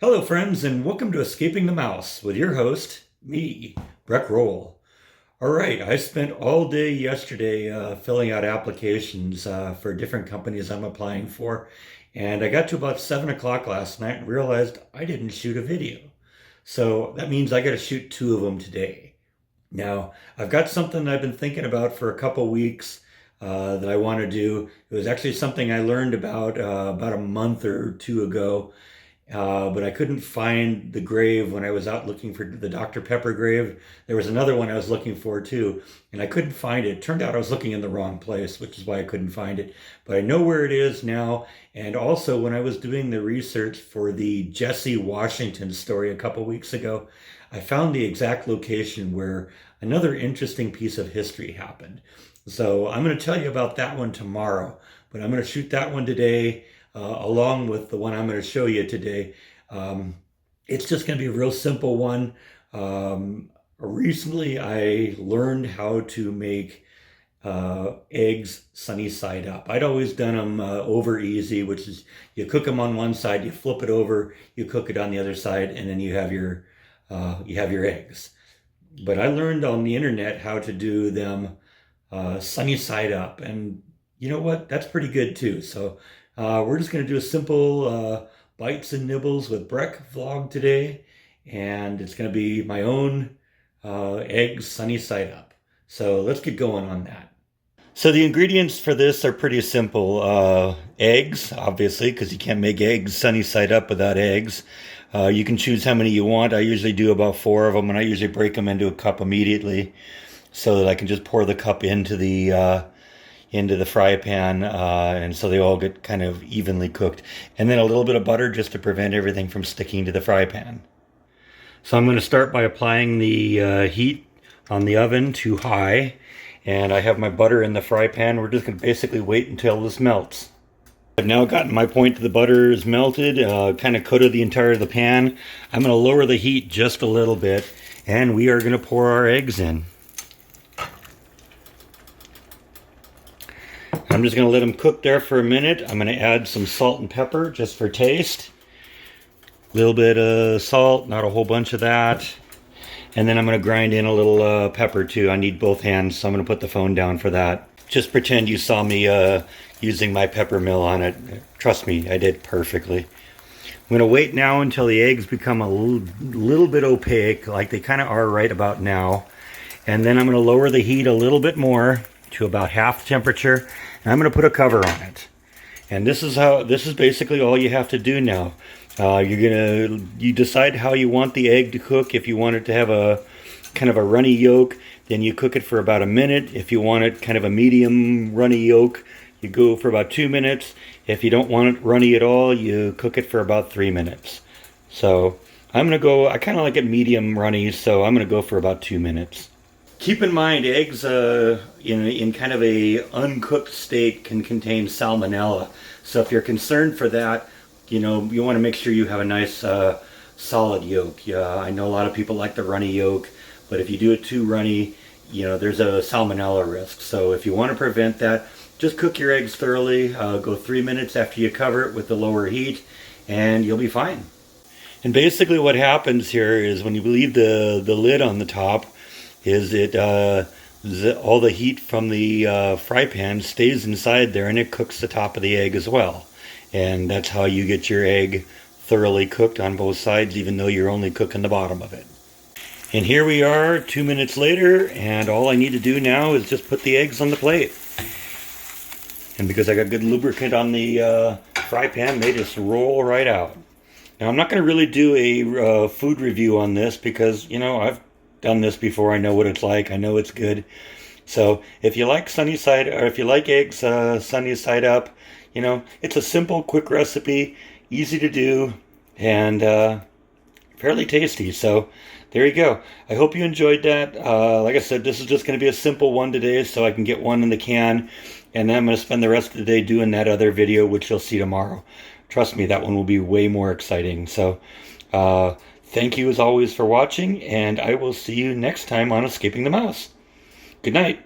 Hello, friends, and welcome to Escaping the Mouse with your host, me, Breck Roll. All right, I spent all day yesterday filling out applications for different companies I'm applying for, and I got to about 7 o'clock last night and realized I didn't shoot a video. So that means I got to shoot two of them today. Now, I've got something I've been thinking about for a couple weeks that I want to do. It was actually something I learned about a month or two ago, but I couldn't find the grave when I was out looking for the Dr. Pepper grave. There was another one I was looking for too, and I couldn't find it. Turned out I was looking in the wrong place, which is why I couldn't find it. But I know where it is now. And also, when I was doing the research for the Jesse Washington story a couple weeks ago, I found the exact location where another interesting piece of history happened. So I'm going to tell you about that one tomorrow, but I'm going to shoot that one today. Along with the one I'm going to show you today. It's just going to be a real simple one. Recently, I learned how to make eggs sunny side up. I'd always done them over easy, which is you cook them on one side, you flip it over, you cook it on the other side, and then you have your eggs. But I learned on the internet how to do them sunny side up, and you know what? That's pretty good too. So we're just going to do a simple Bytes and Nibbles with Breck vlog today, and it's going to be my own eggs sunny side up. So let's get going on that. So the ingredients for this are pretty simple. Eggs, obviously, because you can't make eggs sunny side up without eggs. You can choose how many you want. I usually do about 4 of them, and I usually break them into a cup immediately so that I can just pour the cup into the fry pan, and so they all get kind of evenly cooked. And then a little bit of butter just to prevent everything from sticking to the fry pan. So I'm going to start by applying the heat on the oven to high, and I have my butter in the fry pan. We're just going to basically wait until this melts. I've now gotten my point that the butter is melted, kind of coated the entire of the pan. I'm going to lower the heat just a little bit, and we are going to pour our eggs in. I'm just going to let them cook there for a minute. I'm going to add some salt and pepper just for taste. A little bit of salt, not a whole bunch of that. And then I'm going to grind in a little pepper too. I need both hands, so I'm going to put the phone down for that. Just pretend you saw me using my pepper mill on it. Trust me, I did perfectly. I'm going to wait now until the eggs become a little bit opaque, like they kind of are right about now. And then I'm going to lower the heat a little bit more to about half temperature. And I'm going to put a cover on it. And this is basically all you have to do now. You decide how you want the egg to cook. If you want it to have a kind of a runny yolk, then you cook it for about a minute. If you want it kind of a medium runny yolk, you go for about 2 minutes. If you don't want it runny at all, you cook it for about 3 minutes. So I kind of like it medium runny, so I'm going to go for about 2 minutes. Keep in mind, eggs in kind of a uncooked state can contain salmonella. So if you're concerned for that, you want to make sure you have a nice solid yolk. Yeah, I know a lot of people like the runny yolk, but if you do it too runny, there's a salmonella risk. So if you want to prevent that, just cook your eggs thoroughly. Go 3 minutes after you cover it with the lower heat, and you'll be fine. And basically what happens here is when you leave the lid on the top, all the heat from the fry pan stays inside there, and it cooks the top of the egg as well. And that's how you get your egg thoroughly cooked on both sides, even though you're only cooking the bottom of it. And here we are 2 minutes later, and all I need to do now is just put the eggs on the plate. And because I got good lubricant on the fry pan, they just roll right out. Now I'm not going to really do a food review on this because, I've done this before. I know what it's like. I know it's good. So if you like if you like eggs sunny side up, it's a simple, quick recipe, easy to do, and fairly tasty. So there you go. I hope you enjoyed that. Like I said, this is just going to be a simple one today, so I can get one in the can, and then I'm going to spend the rest of the day doing that other video, which you'll see tomorrow. Trust me, that one will be way more exciting. So thank you as always for watching, and I will see you next time on Escaping the Mouse. Good night.